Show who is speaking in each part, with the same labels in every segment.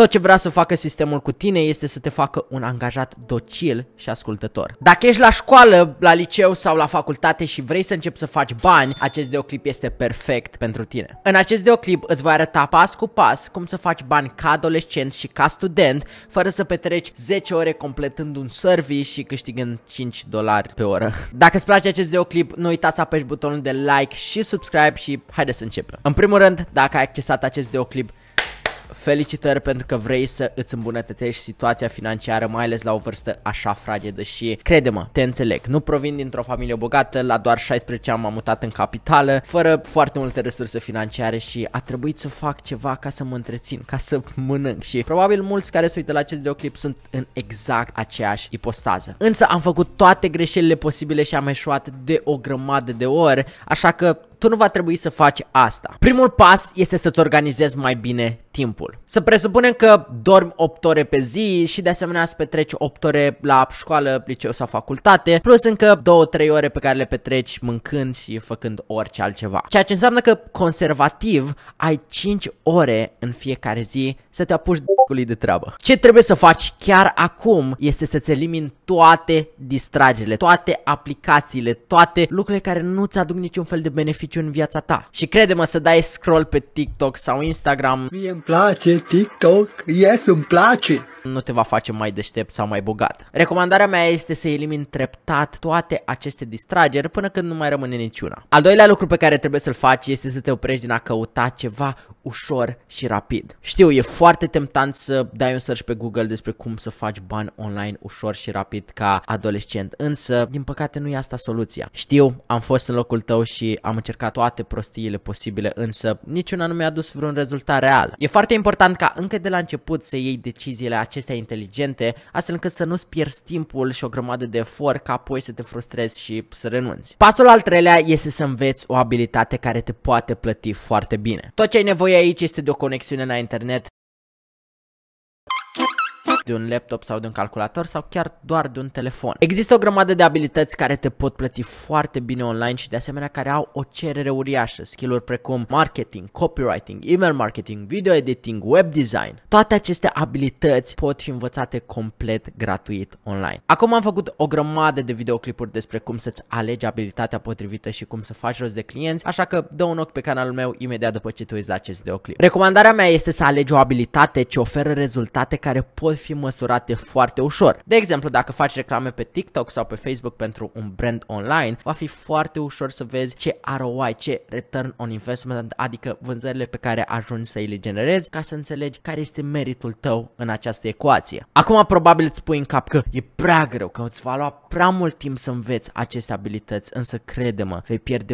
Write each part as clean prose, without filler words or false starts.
Speaker 1: Tot ce vrea să facă sistemul cu tine este să te facă un angajat docil și ascultător. Dacă ești la școală, la liceu sau la facultate și vrei să începi să faci bani, acest videoclip este perfect pentru tine. În acest videoclip îți voi arăta pas cu pas cum să faci bani ca adolescent și ca student, fără să petreci 10 ore completând un service și câștigând $5 pe oră. Dacă îți place acest videoclip, nu uita să apeși butonul de like și subscribe și haide să începem. În primul rând, dacă ai accesat acest videoclip, felicitări pentru că vrei să îți îmbunătățești situația financiară, mai ales la o vârstă așa fragedă și crede-mă, te înțeleg. Nu provin dintr-o familie bogată, la doar 16 ani m-am mutat în capitală, fără foarte multe resurse financiare și a trebuit să fac ceva ca să mă întrețin, ca să mănânc și probabil mulți care se uită la acest videoclip sunt în exact aceeași ipostază. Însă am făcut toate greșelile posibile și am eșuat de o grămadă de ori, așa că tu nu va trebui să faci asta. Primul pas este să-ți organizezi mai bine timpul. Să presupunem că dormi 8 ore pe zi și de asemenea să petreci 8 ore la școală, liceu sau facultate, plus încă 2-3 ore pe care le petreci mâncând și făcând orice altceva. Ceea ce înseamnă că conservativ ai 5 ore în fiecare zi să te apuci de treabă. Ce trebuie să faci chiar acum este să-ți elimini toate distragerile, toate aplicațiile, toate lucrurile care nu ți aduc niciun fel de beneficiu în viața ta. Și crede-mă, să dai scroll pe TikTok sau Instagram,
Speaker 2: mie îmi place TikTok, yes, îmi place,
Speaker 1: nu te va face mai deștept sau mai bogat. Recomandarea mea este să elimini treptat toate aceste distrageri până când nu mai rămâne niciuna. Al doilea lucru pe care trebuie să-l faci este să te oprești din a căuta ceva ușor și rapid. Știu, e foarte temptant să dai un search pe Google despre cum să faci bani online ușor și rapid ca adolescent, însă, din păcate, nu e asta soluția. Știu, am fost în locul tău și am încercat toate prostiile posibile, însă niciuna nu mi-a adus vreun rezultat real. E foarte important ca încă de la început să iei deciziile acestea inteligente, astfel încât să nu-ți pierzi timpul și o grămadă de efort, ca apoi să te frustrezi și să renunți. Pasul al treilea este să înveți o abilitate care te poate plăti foarte bine. Tot ce ai nevoie aici este de o conexiune la internet, de un laptop sau de un calculator sau chiar doar de un telefon. Există o grămadă de abilități care te pot plăti foarte bine online și de asemenea care au o cerere uriașă. Skill-uri precum marketing, copywriting, email marketing, video editing, web design. Toate aceste abilități pot fi învățate complet gratuit online. Acum am făcut o grămadă de videoclipuri despre cum să-ți alegi abilitatea potrivită și cum să faci rost de clienți, așa că dă un ochi pe canalul meu imediat după ce te uiți la acest videoclip. Recomandarea mea este să alegi o abilitate ce oferă rezultate care pot fi măsurate foarte ușor. De exemplu, dacă faci reclame pe TikTok sau pe Facebook pentru un brand online, va fi foarte ușor să vezi ce ROI, ce return on investment, adică vânzările pe care ajungi să îi le generezi, ca să înțelegi care este meritul tău în această ecuație. Acum probabil îți pui în cap că e prea greu, că îți va lua prea mult timp să înveți aceste abilități, însă crede-mă, vei pierde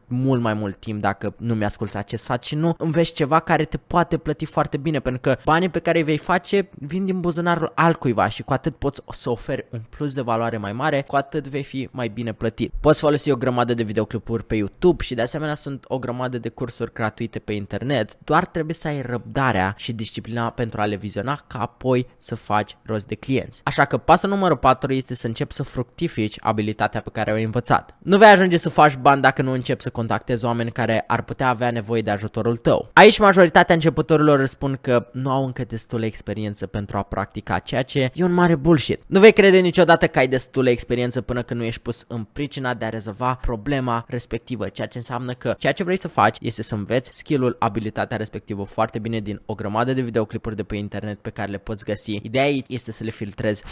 Speaker 1: mult mai mult timp dacă nu mi-asculți acest sfat și nu înveți ceva care te poate plăti foarte bine, pentru că banii pe care îi vei face vin din buzunarul altcuiva și cu atât poți să oferi un plus de valoare mai mare, cu atât vei fi mai bine plătit. Poți folosi o grămadă de videoclipuri pe YouTube și de asemenea sunt o grămadă de cursuri gratuite pe internet, doar trebuie să ai răbdarea și disciplina pentru a le viziona ca apoi să faci rost de clienți. Așa că pasul numărul 4 este să începi să fructifici abilitatea pe care o ai învățat. Nu vei ajunge să faci bani dacă nu începi să contactezi oameni care ar putea avea nevoie de ajutorul tău. Aici majoritatea începătorilor răspund că nu au încă destulă experiență pentru a practica, ceea ce e un mare bullshit. Nu vei crede niciodată că ai destulă experiență până când nu ești pus în pricina de a rezolva problema respectivă, ceea ce înseamnă că ceea ce vrei să faci este să înveți skill-ul, abilitatea respectivă foarte bine din o grămadă de videoclipuri de pe internet pe care le poți găsi. Ideea aici este să le filtrezi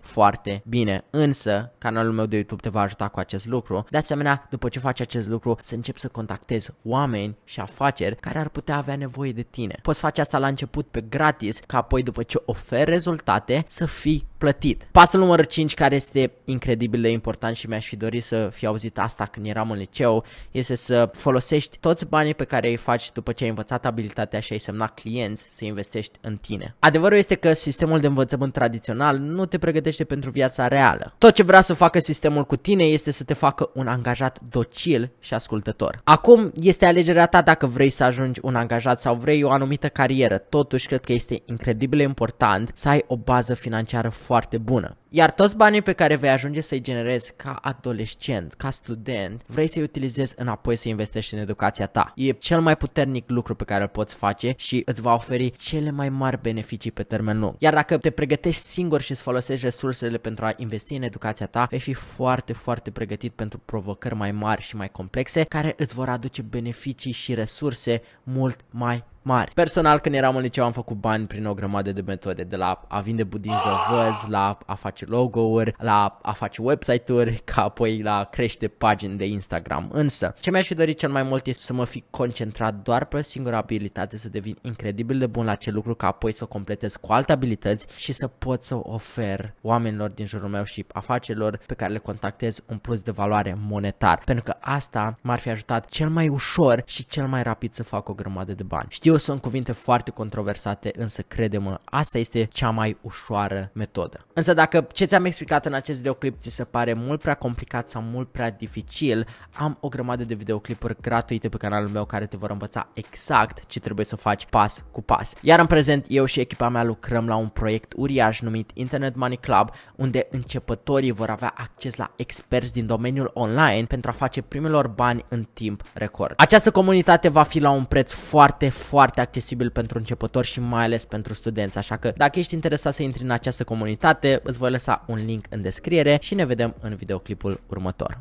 Speaker 1: foarte bine, însă canalul meu de YouTube te va ajuta cu acest lucru. De asemenea, după ce faci acest lucru, să începi să contactezi oameni și afaceri care ar putea avea nevoie de tine. Poți face asta la început pe gratis, ca apoi după ce oferi rezultate să fii plătit. Pasul numărul 5, care este incredibil de important și mi-aș fi dorit să fi auzit asta când eram în liceu, este să folosești toți banii pe care îi faci după ce ai învățat abilitatea și ai semnat clienți să investești în tine. Adevărul este că sistemul de învățământ tradițional nu te pregătește pentru viața reală. Tot ce vrea să facă sistemul cu tine este să te facă un angajat docil și ascultător. Acum este alegerea ta dacă vrei să ajungi un angajat sau vrei o anumită carieră. Totuși, cred că este incredibil de important important să ai o bază financiară foarte bună. Iar toți banii pe care vei ajunge să-i generezi ca adolescent, ca student, vrei să-i utilizezi înapoi să investești în educația ta. E cel mai puternic lucru pe care îl poți face și îți va oferi cele mai mari beneficii pe termen lung. Iar dacă te pregătești singur și îți folosești resursele pentru a investi în educația ta, vei fi foarte, foarte pregătit pentru provocări mai mari și mai complexe care îți vor aduce beneficii și resurse mult mai mari. Personal, când eram în liceu, am făcut bani prin o grămadă de metode, de la a vinde budinci de ovăz, la a face logo-uri, la a face website-uri, ca apoi la crește pagini de Instagram. Însă, ce mi-aș fi dorit cel mai mult este să mă fi concentrat doar pe o singură abilitate, să devin incredibil de bun la acel lucru, ca apoi să o completez cu alte abilități și să pot să ofer oamenilor din jurul meu și afacerilor pe care le contactez un plus de valoare monetar. Pentru că asta m-ar fi ajutat cel mai ușor și cel mai rapid să fac o grămadă de bani. Știu, sunt cuvinte foarte controversate, însă crede-mă, asta este cea mai ușoară metodă. Însă dacă ce ți-am explicat în acest videoclip ți se pare mult prea complicat sau mult prea dificil, am o grămadă de videoclipuri gratuite pe canalul meu care te vor învăța exact ce trebuie să faci pas cu pas. Iar în prezent, eu și echipa mea lucrăm la un proiect uriaș numit Internet Money Club, unde începătorii vor avea acces la experți din domeniul online pentru a face primelor bani în timp record. Această comunitate va fi la un preț foarte accesibil pentru începători și mai ales pentru studenți, așa că dacă ești interesat să intri în această comunitate, îți voi lăsa un link în descriere și ne vedem în videoclipul următor.